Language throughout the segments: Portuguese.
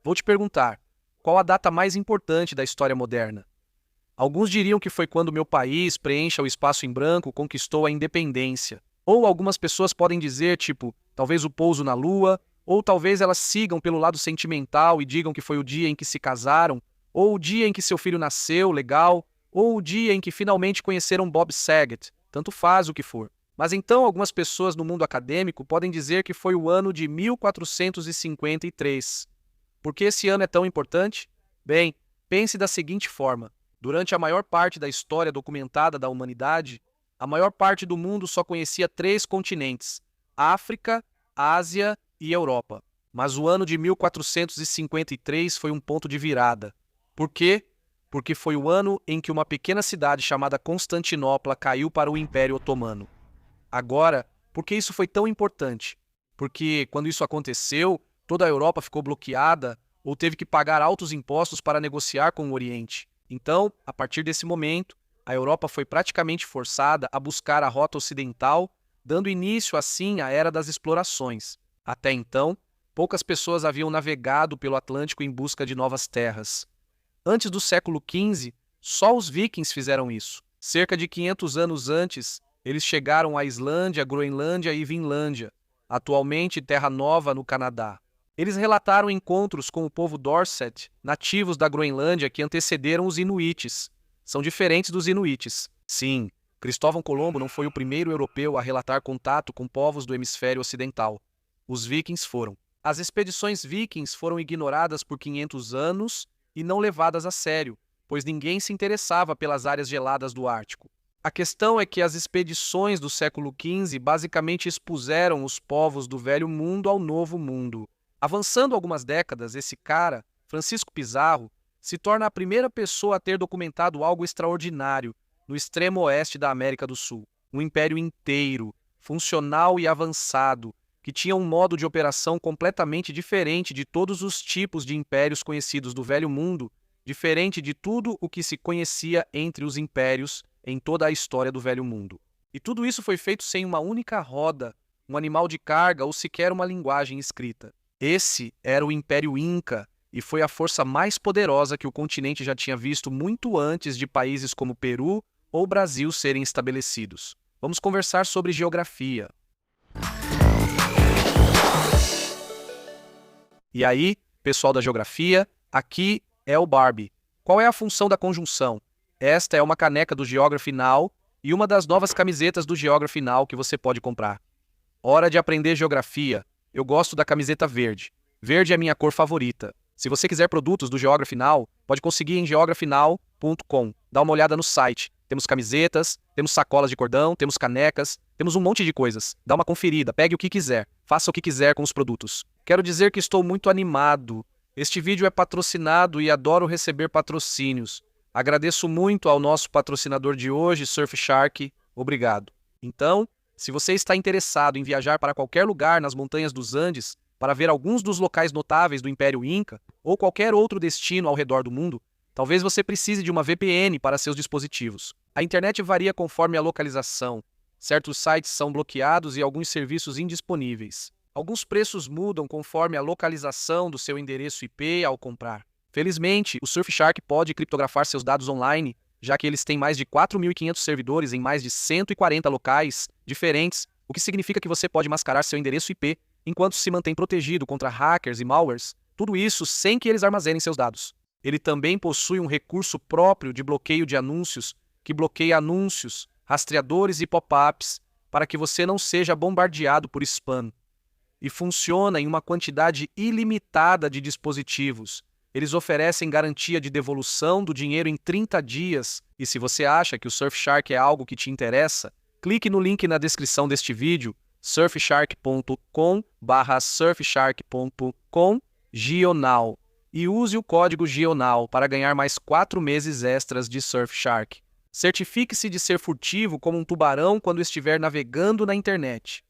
Vou te perguntar, qual a data mais importante da história moderna? Alguns diriam que foi quando meu país, preencha o espaço em branco, conquistou a independência. Ou algumas pessoas podem dizer, tipo, talvez o pouso na Lua, ou talvez elas sigam pelo lado sentimental e digam que foi o dia em que se casaram, ou o dia em que seu filho nasceu, legal, ou o dia em que finalmente conheceram Bob Saget, tanto faz o que for. Mas então algumas pessoas no mundo acadêmico podem dizer que foi o ano de 1453. Por que esse ano é tão importante? Bem, pense da seguinte forma. Durante a maior parte da história documentada da humanidade, a maior parte do mundo só conhecia 3 continentes: África, Ásia e Europa. Mas o ano de 1453 foi um ponto de virada. Por quê? Porque foi o ano em que uma pequena cidade chamada Constantinopla caiu para o Império Otomano. Agora, por que isso foi tão importante? Porque quando isso aconteceu, toda a Europa ficou bloqueada ou teve que pagar altos impostos para negociar com o Oriente. Então, a partir desse momento, a Europa foi praticamente forçada a buscar a rota ocidental, dando início assim à era das explorações. Até então, poucas pessoas haviam navegado pelo Atlântico em busca de novas terras. Antes do século XV, só os vikings fizeram isso. Cerca de 500 anos antes, eles chegaram à Islândia, Groenlândia e Vinlândia, atualmente Terra Nova no Canadá. Eles relataram encontros com o povo Dorset, nativos da Groenlândia que antecederam os Inuites. São diferentes dos Inuites. Sim, Cristóvão Colombo não foi o primeiro europeu a relatar contato com povos do hemisfério ocidental. Os vikings foram. As expedições vikings foram ignoradas por 500 anos e não levadas a sério, pois ninguém se interessava pelas áreas geladas do Ártico. A questão é que as expedições do século XV basicamente expuseram os povos do Velho Mundo ao Novo Mundo. Avançando algumas décadas, esse cara, Francisco Pizarro, se torna a primeira pessoa a ter documentado algo extraordinário no extremo oeste da América do Sul. Um império inteiro, funcional e avançado, que tinha um modo de operação completamente diferente de todos os tipos de impérios conhecidos do Velho Mundo, diferente de tudo o que se conhecia entre os impérios em toda a história do Velho Mundo. E tudo isso foi feito sem uma única roda, um animal de carga ou sequer uma linguagem escrita. Esse era o Império Inca e foi a força mais poderosa que o continente já tinha visto muito antes de países como Peru ou Brasil serem estabelecidos. Vamos conversar sobre geografia. E aí, pessoal da geografia, aqui é o Barbie. Qual é a função da conjunção? Esta é uma caneca do Geography Now e uma das novas camisetas do Geography Now que você pode comprar. Hora de aprender geografia. Eu gosto da camiseta verde. Verde é minha cor favorita. Se você quiser produtos do Geography Now, pode conseguir em geographynow.com. Dá uma olhada no site. Temos camisetas, temos sacolas de cordão, temos canecas, temos um monte de coisas. Dá uma conferida, pegue o que quiser, faça o que quiser com os produtos. Quero dizer que estou muito animado. Este vídeo é patrocinado e adoro receber patrocínios. Agradeço muito ao nosso patrocinador de hoje, Surfshark. Obrigado. Então, se você está interessado em viajar para qualquer lugar nas montanhas dos Andes para ver alguns dos locais notáveis do Império Inca ou qualquer outro destino ao redor do mundo, talvez você precise de uma VPN para seus dispositivos. A internet varia conforme a localização. Certos sites são bloqueados e alguns serviços indisponíveis. Alguns preços mudam conforme a localização do seu endereço IP ao comprar. Felizmente, o Surfshark pode criptografar seus dados online, já que eles têm mais de 4.500 servidores em mais de 140 locais diferentes, o que significa que você pode mascarar seu endereço IP enquanto se mantém protegido contra hackers e malwares, tudo isso sem que eles armazenem seus dados. Ele também possui um recurso próprio de bloqueio de anúncios, que bloqueia anúncios, rastreadores e pop-ups, para que você não seja bombardeado por spam. E funciona em uma quantidade ilimitada de dispositivos. Eles oferecem garantia de devolução do dinheiro em 30 dias, e se você acha que o Surfshark é algo que te interessa, clique no link na descrição deste vídeo, surfshark.com/surfshark.com GeoNow, e use o código GeoNow para ganhar mais 4 meses extras de Surfshark. Certifique-se de ser furtivo como um tubarão quando estiver navegando na internet.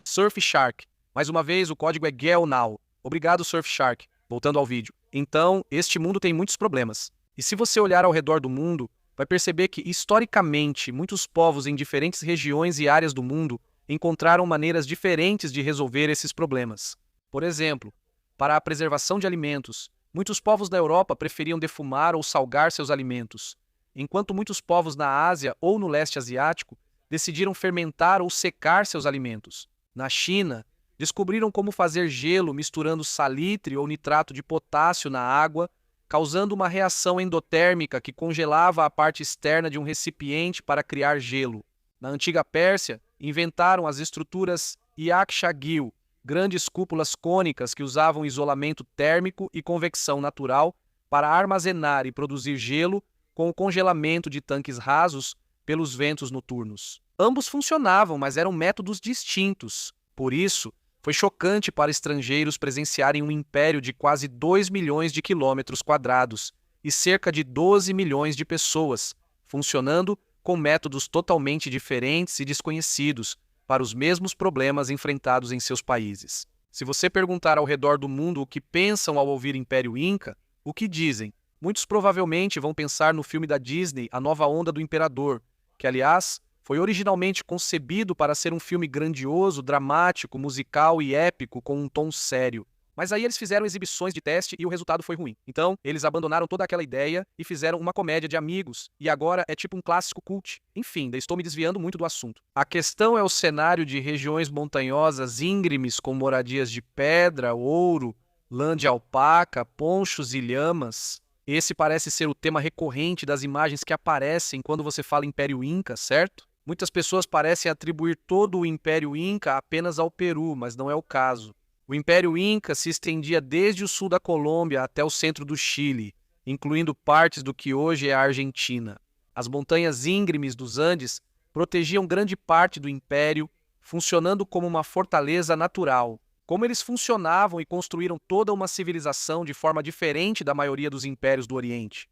Surfshark. Mais uma vez, o código é GeoNow. Obrigado, Surfshark. Voltando ao vídeo. Então, este mundo tem muitos problemas. E se você olhar ao redor do mundo, vai perceber que, historicamente, muitos povos em diferentes regiões e áreas do mundo encontraram maneiras diferentes de resolver esses problemas. Por exemplo, para a preservação de alimentos, Muitos povos da Europa preferiam defumar ou salgar seus alimentos, enquanto muitos povos na Ásia ou no leste asiático decidiram fermentar ou secar seus alimentos. Na China, descobriram como fazer gelo misturando salitre ou nitrato de potássio na água, causando uma reação endotérmica que congelava a parte externa de um recipiente para criar gelo. Na antiga Pérsia, inventaram as estruturas Yakshagil, grandes cúpulas cônicas que usavam isolamento térmico e convecção natural para armazenar e produzir gelo com o congelamento de tanques rasos pelos ventos noturnos. Ambos funcionavam, mas eram métodos distintos. Por isso, foi chocante para estrangeiros presenciarem um império de quase 2 milhões de quilômetros quadrados e cerca de 12 milhões de pessoas, funcionando com métodos totalmente diferentes e desconhecidos para os mesmos problemas enfrentados em seus países. Se você perguntar ao redor do mundo o que pensam ao ouvir Império Inca, o que dizem? Muitos provavelmente vão pensar no filme da Disney, A Nova Onda do Imperador, que, aliás, foi originalmente concebido para ser um filme grandioso, dramático, musical e épico com um tom sério. Mas aí eles fizeram exibições de teste e o resultado foi ruim. Então, eles abandonaram toda aquela ideia e fizeram uma comédia de amigos. E agora é tipo um clássico cult. Enfim, estou me desviando muito do assunto. A questão é o cenário de regiões montanhosas íngremes com moradias de pedra, ouro, lã de alpaca, ponchos e lhamas. Esse parece ser o tema recorrente das imagens que aparecem quando você fala Império Inca, certo? Muitas pessoas parecem atribuir todo o Império Inca apenas ao Peru, mas não é o caso. O Império Inca se estendia desde o sul da Colômbia até o centro do Chile, incluindo partes do que hoje é a Argentina. As montanhas íngremes dos Andes protegiam grande parte do império, funcionando como uma fortaleza natural. Como eles funcionavam e construíram toda uma civilização de forma diferente da maioria dos impérios do Oriente.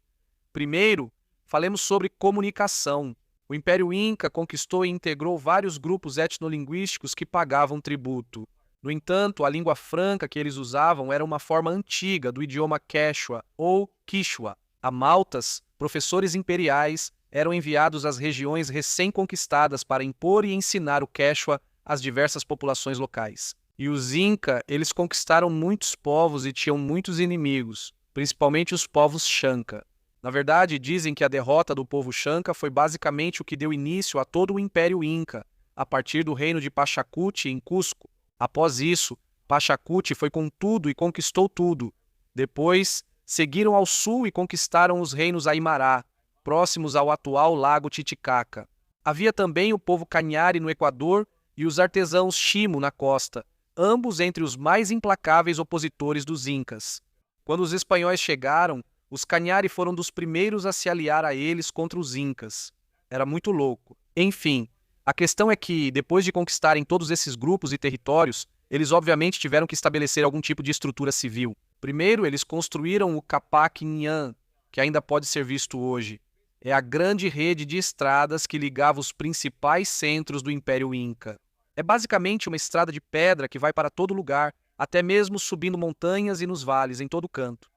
Primeiro, falemos sobre comunicação. O Império Inca conquistou e integrou vários grupos etnolinguísticos que pagavam tributo. No entanto, a língua franca que eles usavam era uma forma antiga do idioma Quechua ou Quichua. A Maltas, professores imperiais eram enviados às regiões recém-conquistadas para impor e ensinar o Quechua às diversas populações locais. E os Inca, eles conquistaram muitos povos e tinham muitos inimigos, principalmente os povos Xanca. Na verdade, dizem que a derrota do povo Xanca foi basicamente o que deu início a todo o Império Inca, a partir do reino de Pachacuti em Cusco. Após isso, Pachacuti foi com tudo e conquistou tudo. Depois, seguiram ao sul e conquistaram os reinos Aimará, próximos ao atual lago Titicaca. Havia também o povo Cañari no Equador e os artesãos Chimo na costa, ambos entre os mais implacáveis opositores dos Incas. Quando os espanhóis chegaram, os Cañari foram dos primeiros a se aliar a eles contra os Incas. Era muito louco. Enfim, a questão é que, depois de conquistarem todos esses grupos e territórios, eles obviamente tiveram que estabelecer algum tipo de estrutura civil. Primeiro, eles construíram o Capac Inhã, que ainda pode ser visto hoje. É a grande rede de estradas que ligava os principais centros do Império Inca. É basicamente uma estrada de pedra que vai para todo lugar, até mesmo subindo montanhas e nos vales, em todo canto.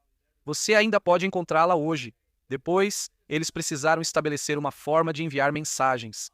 Você ainda pode encontrá-la hoje. Depois, eles precisaram estabelecer uma forma de enviar mensagens.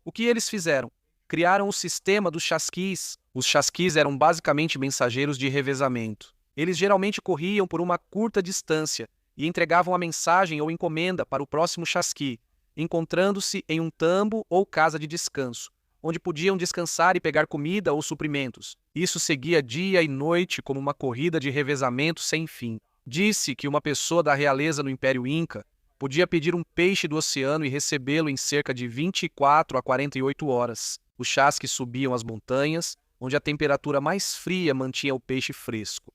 O que eles fizeram? Criaram o sistema dos chasquis. Os chasquis eram basicamente mensageiros de revezamento. Eles geralmente corriam por uma curta distância e entregavam a mensagem ou encomenda para o próximo chasqui, encontrando-se em um tambo ou casa de descanso, onde podiam descansar e pegar comida ou suprimentos. Isso seguia dia e noite como uma corrida de revezamento sem fim. Disse que uma pessoa da realeza no Império Inca podia pedir um peixe do oceano e recebê-lo em cerca de 24 a 48 horas. Os chasques subiam as montanhas, onde a temperatura mais fria mantinha o peixe fresco.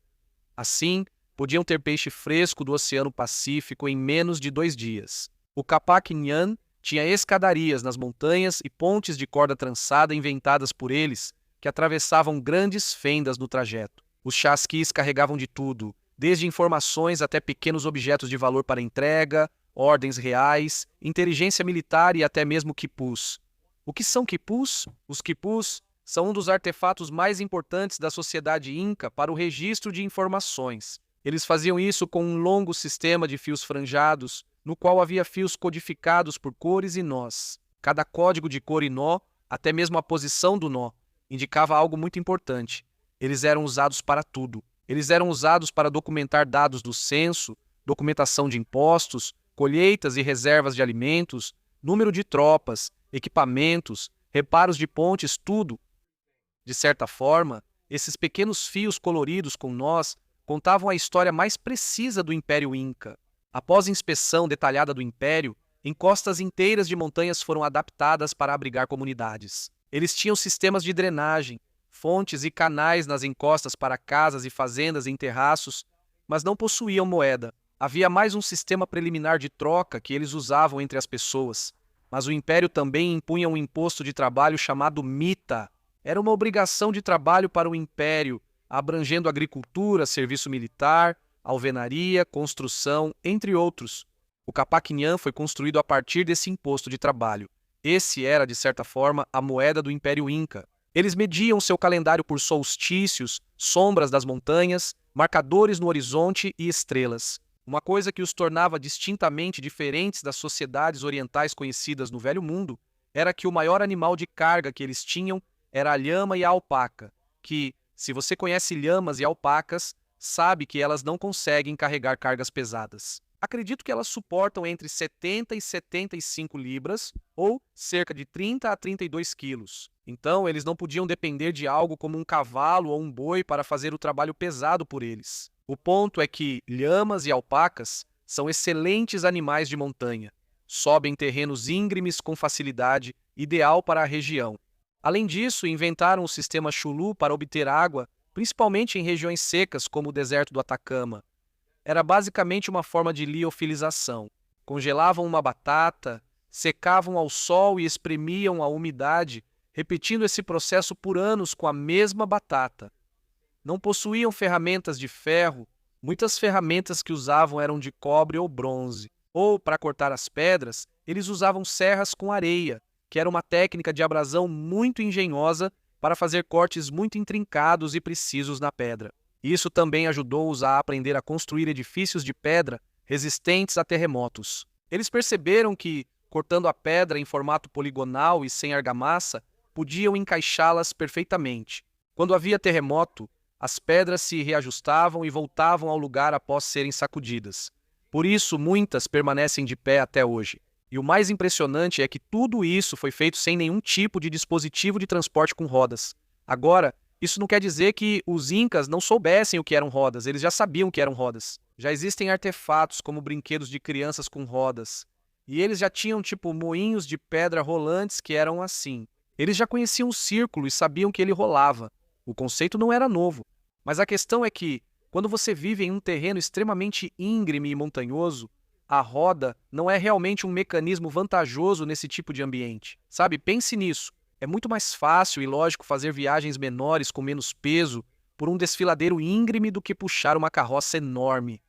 Assim, podiam ter peixe fresco do Oceano Pacífico em menos de 2 dias. O Capac Inhã tinha escadarias nas montanhas e pontes de corda trançada inventadas por eles, que atravessavam grandes fendas no trajeto. Os chasquis carregavam de tudo, desde informações até pequenos objetos de valor para entrega, ordens reais, inteligência militar e até mesmo quipus. O que são quipus? Os quipus são um dos artefatos mais importantes da sociedade inca para o registro de informações. Eles faziam isso com um longo sistema de fios franjados, no qual havia fios codificados por cores e nós. Cada código de cor e nó, até mesmo a posição do nó, indicava algo muito importante. Eles eram usados para tudo. Eles eram usados para documentar dados do censo, documentação de impostos, colheitas e reservas de alimentos, número de tropas, equipamentos, reparos de pontes, tudo. De certa forma, esses pequenos fios coloridos com nós contavam a história mais precisa do Império Inca. Após a inspeção detalhada do Império, encostas inteiras de montanhas foram adaptadas para abrigar comunidades. Eles tinham sistemas de drenagem, fontes e canais nas encostas para casas e fazendas em terraços, mas não possuíam moeda. Havia mais um sistema preliminar de troca que eles usavam entre as pessoas. Mas o Império também impunha um imposto de trabalho chamado mita. Era uma obrigação de trabalho para o Império, abrangendo agricultura, serviço militar, alvenaria, construção, entre outros. O Capac Nhan foi construído a partir desse imposto de trabalho. Esse era, de certa forma, a moeda do Império Inca. Eles mediam seu calendário por solstícios, sombras das montanhas, marcadores no horizonte e estrelas. Uma coisa que os tornava distintamente diferentes das sociedades orientais conhecidas no Velho Mundo era que o maior animal de carga que eles tinham era a lhama e a alpaca, que, se você conhece lhamas e alpacas, sabe que elas não conseguem carregar cargas pesadas. Acredito que elas suportam entre 70 e 75 libras, ou cerca de 30 a 32 quilos. Então, eles não podiam depender de algo como um cavalo ou um boi para fazer o trabalho pesado por eles. O ponto é que lhamas e alpacas são excelentes animais de montanha. Sobem terrenos íngremes com facilidade, ideal para a região. Além disso, inventaram o sistema Chulu para obter água, principalmente em regiões secas como o deserto do Atacama. Era basicamente uma forma de liofilização. Congelavam uma batata, secavam ao sol e espremiam a umidade, repetindo esse processo por anos com a mesma batata. Não possuíam ferramentas de ferro, muitas ferramentas que usavam eram de cobre ou bronze. Ou, para cortar as pedras, eles usavam serras com areia, que era uma técnica de abrasão muito engenhosa para fazer cortes muito intrincados e precisos na pedra. Isso também ajudou-os a aprender a construir edifícios de pedra resistentes a terremotos. Eles perceberam que, cortando a pedra em formato poligonal e sem argamassa, podiam encaixá-las perfeitamente. Quando havia terremoto, as pedras se reajustavam e voltavam ao lugar após serem sacudidas. Por isso, muitas permanecem de pé até hoje. E o mais impressionante é que tudo isso foi feito sem nenhum tipo de dispositivo de transporte com rodas. Agora, isso não quer dizer que os incas não soubessem o que eram rodas, eles já sabiam o que eram rodas. Já existem artefatos como brinquedos de crianças com rodas. E eles já tinham moinhos de pedra rolantes que eram assim. Eles já conheciam o círculo e sabiam que ele rolava. O conceito não era novo. Mas a questão é que, quando você vive em um terreno extremamente íngreme e montanhoso, a roda não é realmente um mecanismo vantajoso nesse tipo de ambiente. Sabe, pense nisso. É muito mais fácil e lógico fazer viagens menores com menos peso por um desfiladeiro íngreme do que puxar uma carroça enorme,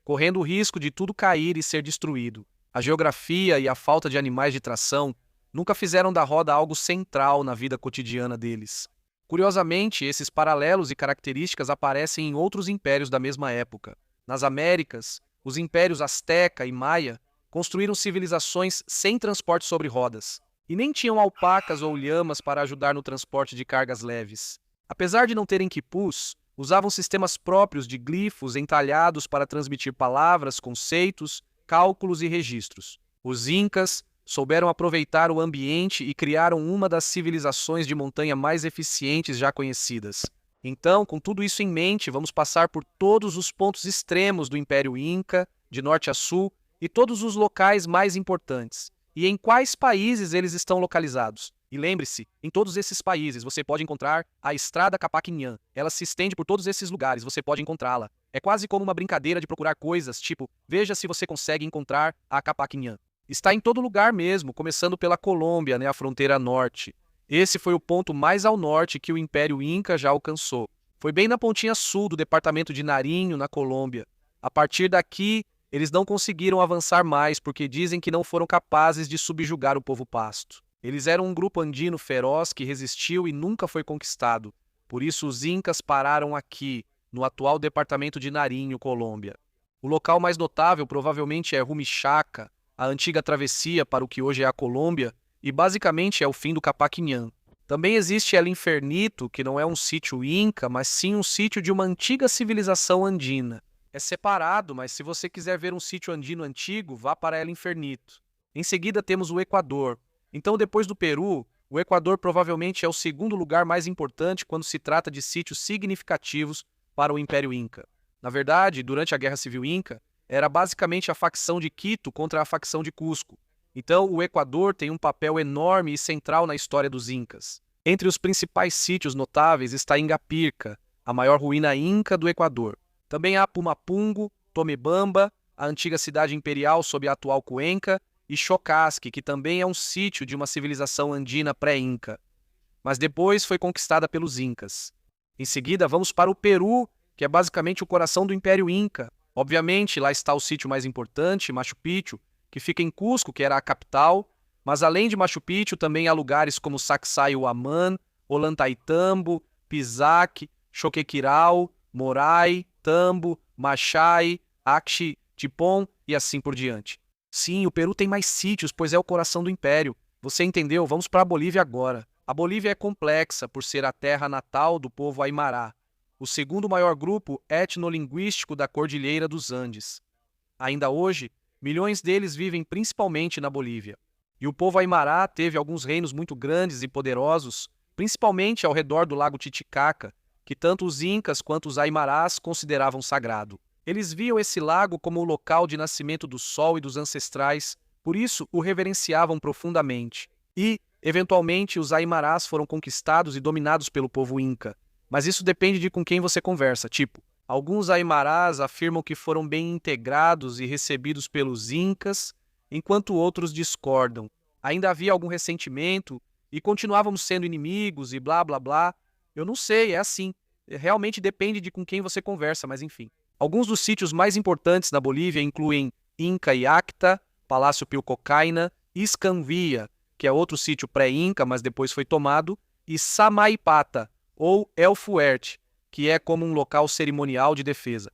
correndo o risco de tudo cair e ser destruído. A geografia e a falta de animais de tração nunca fizeram da roda algo central na vida cotidiana deles. Curiosamente, esses paralelos e características aparecem em outros impérios da mesma época. Nas Américas, os impérios Azteca e Maia construíram civilizações sem transporte sobre rodas, e nem tinham alpacas ou lhamas para ajudar no transporte de cargas leves. Apesar de não terem quipus, usavam sistemas próprios de glifos entalhados para transmitir palavras, conceitos, cálculos e registros. Os incas souberam aproveitar o ambiente e criaram uma das civilizações de montanha mais eficientes já conhecidas. Então, com tudo isso em mente, vamos passar por todos os pontos extremos do Império Inca, de norte a sul, e todos os locais mais importantes. E em quais países eles estão localizados. E lembre-se, em todos esses países você pode encontrar a Estrada Capac Nhan. Ela se estende por todos esses lugares, você pode encontrá-la. É quase como uma brincadeira de procurar coisas, veja se você consegue encontrar a Capac Nhan. Está em todo lugar mesmo, começando pela Colômbia, a fronteira norte. Esse foi o ponto mais ao norte que o Império Inca já alcançou. Foi bem na pontinha sul do departamento de Nariño, na Colômbia. A partir daqui, eles não conseguiram avançar mais porque dizem que não foram capazes de subjugar o povo pasto. Eles eram um grupo andino feroz que resistiu e nunca foi conquistado. Por isso os incas pararam aqui, no atual departamento de Nariño, Colômbia. O local mais notável provavelmente é Rumichaca, a antiga travessia para o que hoje é a Colômbia, e basicamente é o fim do Capac Nhan. Também existe El Infernito, que não é um sítio inca, mas sim um sítio de uma antiga civilização andina. É separado, mas se você quiser ver um sítio andino antigo, vá para El Infernito. Em seguida temos o Equador. Então, depois do Peru, o Equador provavelmente é o segundo lugar mais importante quando se trata de sítios significativos para o Império Inca. Na verdade, durante a Guerra Civil Inca, era basicamente a facção de Quito contra a facção de Cusco. Então, o Equador tem um papel enorme e central na história dos Incas. Entre os principais sítios notáveis está Ingapirca, a maior ruína inca do Equador. Também há Pumapungo, Tomebamba, a antiga cidade imperial sob a atual Cuenca, e Chocasque, que também é um sítio de uma civilização andina pré-inca. Mas depois foi conquistada pelos Incas. Em seguida, vamos para o Peru, que é basicamente o coração do Império Inca. Obviamente, lá está o sítio mais importante, Machu Picchu, que fica em Cusco, que era a capital, mas além de Machu Picchu também há lugares como Sacsayhuamán, Ollantaytambo, Pisac, Choquequirao, Morai, Tambo, Machay, Acxi, Tipon e assim por diante. Sim, o Peru tem mais sítios, pois é o coração do império. Você entendeu? Vamos para a Bolívia agora. A Bolívia é complexa por ser a terra natal do povo Aymara, o segundo maior grupo etnolinguístico da Cordilheira dos Andes. Ainda hoje, milhões deles vivem principalmente na Bolívia. E o povo Aymara teve alguns reinos muito grandes e poderosos, principalmente ao redor do lago Titicaca, que tanto os Incas quanto os Aymarás consideravam sagrado. Eles viam esse lago como o local de nascimento do sol e dos ancestrais, por isso o reverenciavam profundamente. E, eventualmente, os Aymarás foram conquistados e dominados pelo povo Inca. Mas isso depende de com quem você conversa, tipo, alguns Aymarás afirmam que foram bem integrados e recebidos pelos Incas, enquanto outros discordam. Ainda havia algum ressentimento e continuávamos sendo inimigos e blá blá blá. Eu não sei, é assim. Realmente depende de com quem você conversa, mas enfim. Alguns dos sítios mais importantes na Bolívia incluem Inca Yacta, Palácio Pilcocaina, Iscanvia, que é outro sítio pré-Inca, mas depois foi tomado, e Samaipata, ou El Fuerte, que é como um local cerimonial de defesa.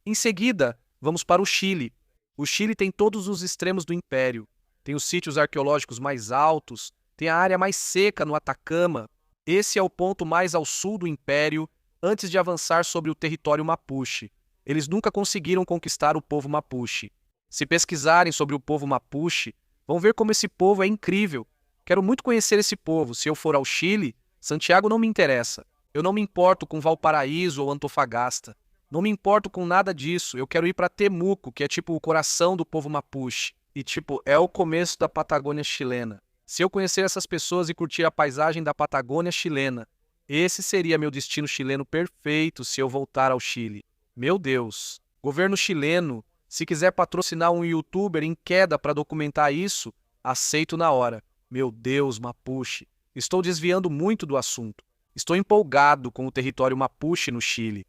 Em seguida, vamos para o Chile. O Chile tem todos os extremos do império. Tem os sítios arqueológicos mais altos, tem a área mais seca no Atacama. Esse é o ponto mais ao sul do império, antes de avançar sobre o território Mapuche. Eles nunca conseguiram conquistar o povo Mapuche. Se pesquisarem sobre o povo Mapuche, vão ver como esse povo é incrível. Quero muito conhecer esse povo. Se eu for ao Chile, Santiago não me interessa. Eu não me importo com Valparaíso ou Antofagasta. Não me importo com nada disso. Eu quero ir para Temuco, que é tipo o coração do povo Mapuche. E tipo, é o começo da Patagônia chilena. Se eu conhecer essas pessoas e curtir a paisagem da Patagônia chilena, esse seria meu destino chileno perfeito se eu voltar ao Chile. Meu Deus! Governo chileno, se quiser patrocinar um youtuber em queda para documentar isso, aceito na hora. Meu Deus, Mapuche! Estou desviando muito do assunto. Estou empolgado com o território Mapuche no Chile.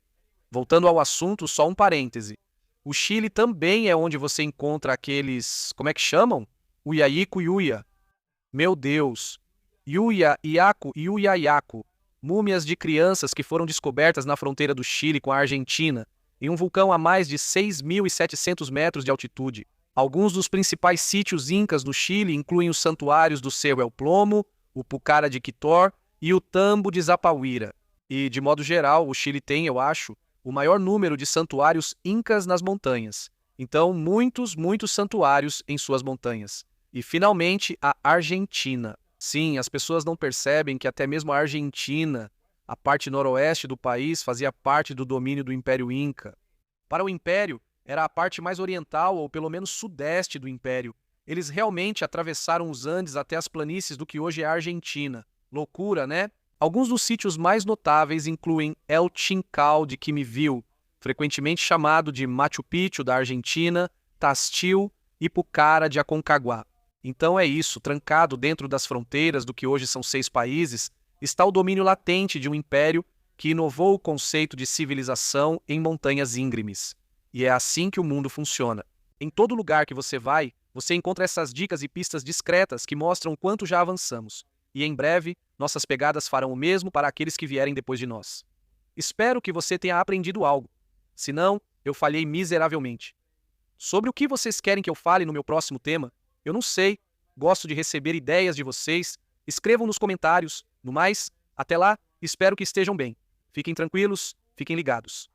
Voltando ao assunto, só um parêntese. O Chile também é onde você encontra aqueles... como é que chamam? Uiaíco e Uia. Meu Deus! Yuya, Iaco e Uiaiaco. Múmias de crianças que foram descobertas na fronteira do Chile com a Argentina, em um vulcão a mais de 6.700 metros de altitude. Alguns dos principais sítios incas do Chile incluem os santuários do Cerro El Plomo, o Pucara de Quitor e o Tambo de Zapahuira. E, de modo geral, o Chile tem, eu acho, o maior número de santuários incas nas montanhas. Então, muitos santuários em suas montanhas. E, finalmente, a Argentina. Sim, as pessoas não percebem que até mesmo a Argentina, a parte noroeste do país, fazia parte do domínio do Império Inca. Para o Império, era a parte mais oriental ou pelo menos sudeste do Império. Eles realmente atravessaram os Andes até as planícies do que hoje é a Argentina. Loucura, né? Alguns dos sítios mais notáveis incluem El Chincal de Quimivil, frequentemente chamado de Machu Picchu da Argentina, Tastil e Pucara de Aconcagua. Então é isso, trancado dentro das fronteiras do que hoje são 6 países, está o domínio latente de um império que inovou o conceito de civilização em montanhas íngremes. E é assim que o mundo funciona. Em todo lugar que você vai, você encontra essas dicas e pistas discretas que mostram quanto já avançamos. E em breve, nossas pegadas farão o mesmo para aqueles que vierem depois de nós. Espero que você tenha aprendido algo. Se não, eu falhei miseravelmente. Sobre o que vocês querem que eu fale no meu próximo tema, eu não sei. Gosto de receber ideias de vocês. Escrevam nos comentários. No mais, até lá, espero que estejam bem. Fiquem tranquilos, fiquem ligados.